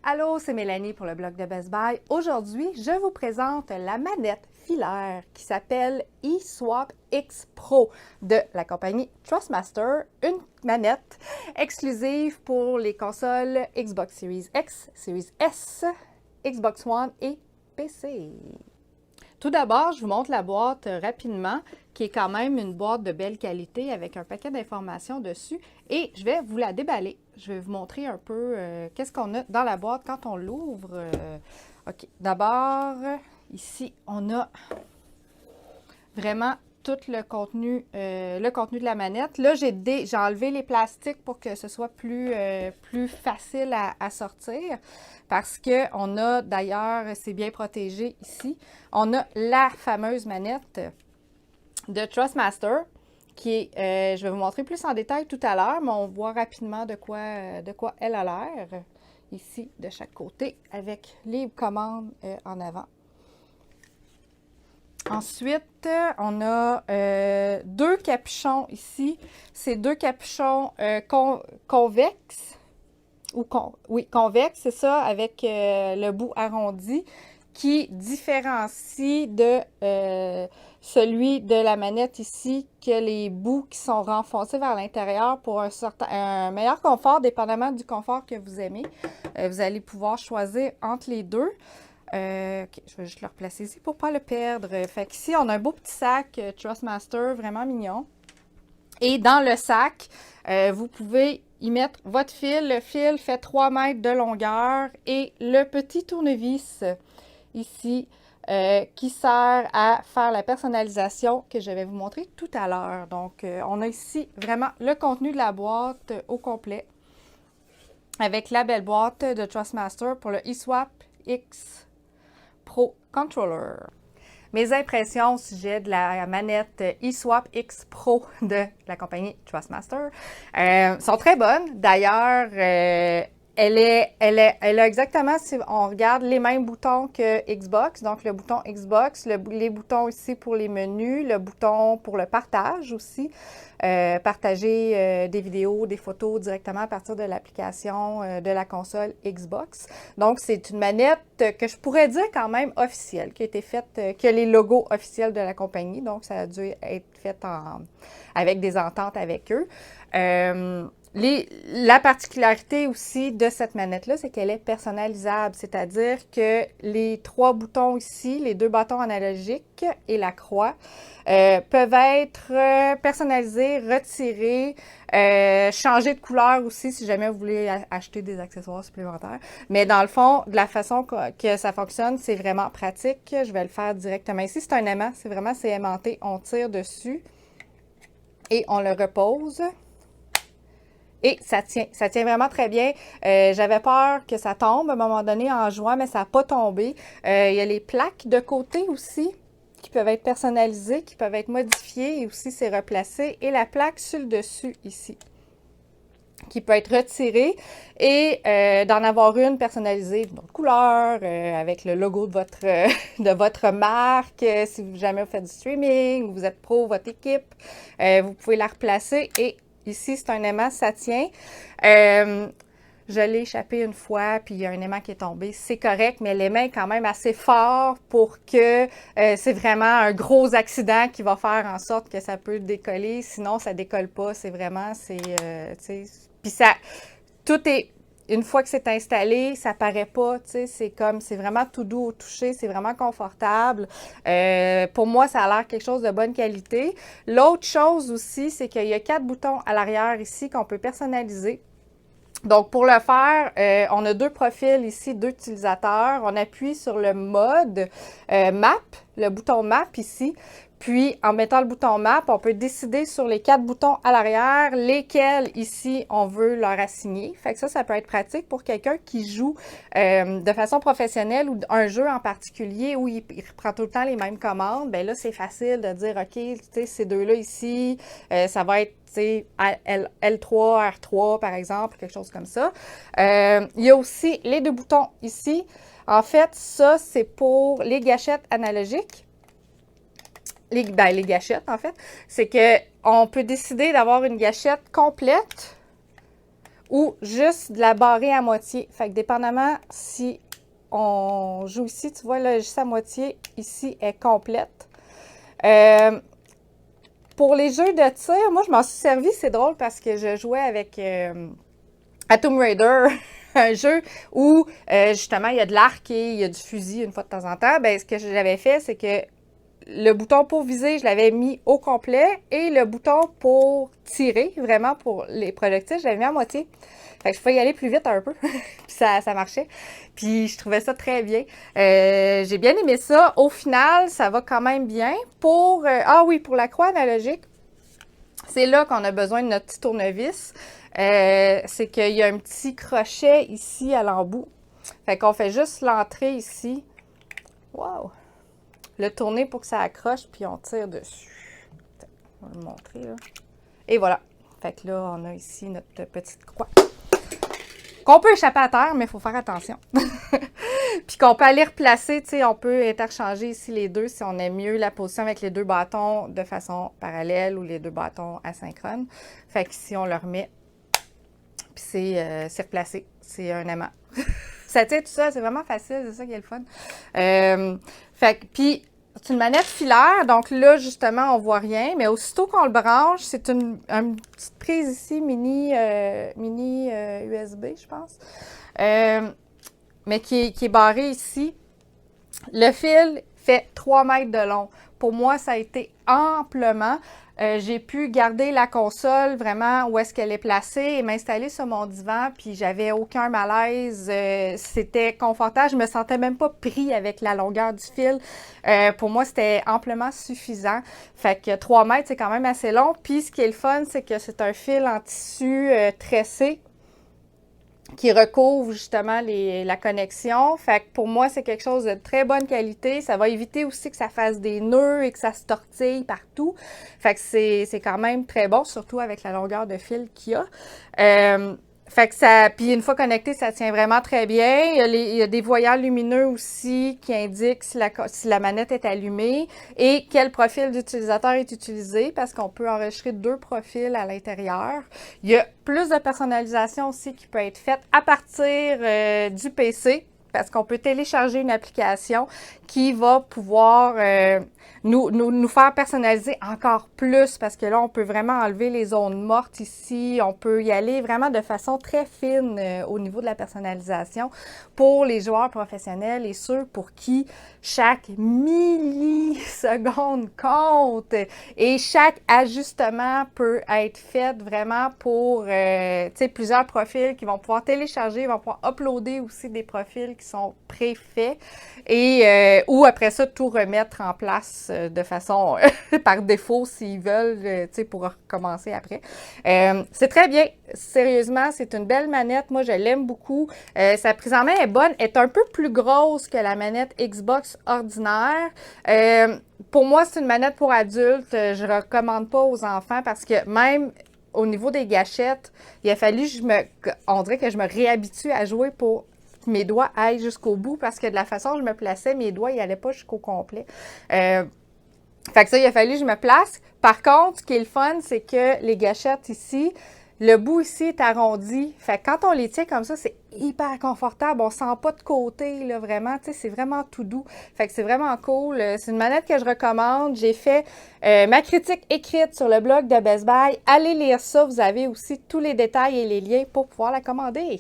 Allô, c'est Mélanie pour le blog de Best Buy. Aujourd'hui, je vous présente la manette filaire qui s'appelle eSwap X Pro de la compagnie Trustmaster, une manette exclusive pour les consoles Xbox Series X, Series S, Xbox One et PC. Tout d'abord, je vous montre la boîte rapidement, qui est quand même une boîte de belle qualité avec un paquet d'informations dessus. Et je vais vous la déballer. Je vais vous montrer un peu qu'est-ce qu'on a dans la boîte quand on l'ouvre. OK. D'abord, ici, on a vraiment tout le contenu de la manette. Là, j'ai enlevé les plastiques pour que ce soit plus facile à sortir parce qu'on a d'ailleurs, c'est bien protégé ici, on a la fameuse manette de Trustmaster qui est, je vais vous montrer plus en détail tout à l'heure, mais on voit rapidement de quoi elle a l'air ici de chaque côté avec les commandes en avant. Ensuite, on a deux capuchons ici. C'est deux capuchons convexes, convexes, c'est ça, avec le bout arrondi qui différencie de celui de la manette ici, que les bouts qui sont renfoncés vers l'intérieur pour un meilleur confort, dépendamment du confort que vous aimez. Vous allez pouvoir choisir entre les deux. Okay, je vais juste le replacer ici pour ne pas le perdre. Fait qu'ici, on a un beau petit sac Trustmaster, vraiment mignon. Et dans le sac, vous pouvez y mettre votre fil. Le fil fait 3 mètres de longueur et le petit tournevis ici qui sert à faire la personnalisation que je vais vous montrer tout à l'heure. Donc, on a ici vraiment le contenu de la boîte au complet avec la belle boîte de Trustmaster pour le eSwap X Pro Controller. Mes impressions au sujet de la manette eSwap X Pro de la compagnie Trustmaster sont très bonnes. D'ailleurs, elle a exactement, si on regarde, les mêmes boutons que Xbox. Donc, le bouton Xbox, les boutons ici pour les menus, le bouton pour le partage aussi. Partager des vidéos, des photos directement à partir de l'application de la console Xbox. Donc, c'est une manette que je pourrais dire quand même officielle, qui a été faite, qui a les logos officiels de la compagnie. Donc, ça a dû être fait avec des ententes avec eux. La particularité aussi de cette manette-là, c'est qu'elle est personnalisable, c'est-à-dire que les 3 boutons ici, les 2 bâtons analogiques et la croix, peuvent être personnalisés, retirés, changer de couleur aussi si jamais vous voulez acheter des accessoires supplémentaires. Mais dans le fond, de la façon que ça fonctionne, c'est vraiment pratique. Je vais le faire directement ici. C'est un aimant, c'est aimanté. On tire dessus et on le repose. Et ça tient vraiment très bien. J'avais peur que ça tombe à un moment donné en jouant, mais ça n'a pas tombé. Il y a les plaques de côté aussi qui peuvent être personnalisées, qui peuvent être modifiées et aussi c'est replacé. Et la plaque sur le dessus ici, qui peut être retirée et d'en avoir une personnalisée d'une autre couleur, avec le logo de votre marque. Si jamais vous faites du streaming, vous êtes pro, votre équipe, vous pouvez la replacer et ici, c'est un aimant, ça tient. Je l'ai échappé une fois, puis il y a un aimant qui est tombé. C'est correct, mais l'aimant est quand même assez fort pour que c'est vraiment un gros accident qui va faire en sorte que ça peut décoller. Sinon, ça décolle pas. C'est vraiment, puis ça, tout est, une fois que c'est installé, ça paraît pas, tu sais, c'est vraiment tout doux au toucher, c'est vraiment confortable. Pour moi, ça a l'air quelque chose de bonne qualité. L'autre chose aussi, c'est qu'il y a 4 boutons à l'arrière ici qu'on peut personnaliser. Donc, pour le faire, on a 2 profils ici, 2 utilisateurs. On appuie sur le mode Map, le bouton Map ici. Puis, en mettant le bouton Map, on peut décider sur les 4 boutons à l'arrière, lesquels ici on veut leur assigner. Fait que ça peut être pratique pour quelqu'un qui joue de façon professionnelle ou un jeu en particulier où il reprend tout le temps les mêmes commandes. Bien là, c'est facile de dire, OK, tu sais, ces deux-là ici, ça va être L3, R3 par exemple, quelque chose comme ça. Il y a aussi les 2 boutons ici. En fait, ça, c'est pour les gâchettes analogiques. Les gâchettes, en fait, c'est qu'on peut décider d'avoir une gâchette complète ou juste de la barrer à moitié. Fait que dépendamment si on joue ici, tu vois là, juste à moitié, ici est complète. Pour les jeux de tir, moi je m'en suis servi, c'est drôle parce que je jouais avec à Tomb Raider, un jeu où justement il y a de l'arc et il y a du fusil une fois de temps en temps. Ben, ce que j'avais fait, c'est que le bouton pour viser, je l'avais mis au complet et le bouton pour tirer, vraiment pour les projectiles, je l'avais mis à moitié. Fait que je pouvais y aller plus vite un peu, puis ça marchait. Puis je trouvais ça très bien. J'ai bien aimé ça. Au final, ça va quand même bien. Pour ah oui, pour la croix analogique, c'est là qu'on a besoin de notre petit tournevis. C'est qu'il y a un petit crochet ici à l'embout. Fait qu'on fait juste l'entrée ici. Wow! Le tourner pour que ça accroche, puis on tire dessus. On va le montrer, là. Et voilà. Fait que là, on a ici notre petite croix. Qu'on peut échapper à terre, mais il faut faire attention. Puis qu'on peut aller replacer, tu sais, on peut interchanger ici les deux si on aime mieux la position avec les deux bâtons de façon parallèle ou les deux bâtons asynchrones. Fait qu'ici, on le remet, puis c'est replacé. C'est un aimant. Ça tient tout ça, c'est vraiment facile, c'est ça qui est le fun. Fait que, puis, c'est une manette filaire, donc là, justement, on voit rien, mais aussitôt qu'on le branche, c'est une petite prise ici, mini USB, je pense, mais qui est barrée ici. Le fil fait 3 mètres de long. Pour moi, ça a été amplement. J'ai pu garder la console vraiment où est-ce qu'elle est placée et m'installer sur mon divan, puis j'avais aucun malaise. C'était confortable. Je me sentais même pas pris avec la longueur du fil. Pour moi, c'était amplement suffisant. Fait que 3 mètres, c'est quand même assez long. Puis ce qui est le fun, c'est que c'est un fil en tissu tressé qui recouvre justement la connexion. Fait que pour moi, c'est quelque chose de très bonne qualité. Ça va éviter aussi que ça fasse des nœuds et que ça se tortille partout. Fait que c'est quand même très bon, surtout avec la longueur de fil qu'il y a. Fait que ça, puis une fois connecté, ça tient vraiment très bien. Il y a des voyants lumineux aussi qui indiquent si la manette est allumée et quel profil d'utilisateur est utilisé parce qu'on peut enregistrer 2 profils à l'intérieur. Il y a plus de personnalisation aussi qui peut être faite à partir du PC parce qu'on peut télécharger une application qui va pouvoir nous faire personnaliser encore plus parce que là, on peut vraiment enlever les zones mortes ici. On peut y aller vraiment de façon très fine au niveau de la personnalisation pour les joueurs professionnels et ceux pour qui chaque milliseconde compte et chaque ajustement peut être fait vraiment pour plusieurs profils qui vont pouvoir télécharger, vont pouvoir uploader aussi des profils qui sont préfaits et ou après ça, tout remettre en place de façon par défaut s'ils veulent, pour recommencer après. C'est très bien. Sérieusement, c'est une belle manette. Moi, je l'aime beaucoup. Sa prise en main est bonne. Elle est un peu plus grosse que la manette Xbox ordinaire. Pour moi, c'est une manette pour adultes. Je ne recommande pas aux enfants parce que même au niveau des gâchettes, il a fallu on dirait que je me réhabitue à jouer pour que mes doigts aillent jusqu'au bout parce que de la façon dont je me plaçais, mes doigts, ils n'allaient pas jusqu'au complet. Fait que ça, il a fallu que je me place. Par contre, ce qui est le fun, c'est que les gâchettes ici, le bout ici est arrondi. Fait que quand on les tient comme ça, c'est hyper confortable. On sent pas de côté, là, vraiment. Tu sais, c'est vraiment tout doux. Fait que c'est vraiment cool. C'est une manette que je recommande. J'ai fait ma critique écrite sur le blog de Best Buy. Allez lire ça. Vous avez aussi tous les détails et les liens pour pouvoir la commander.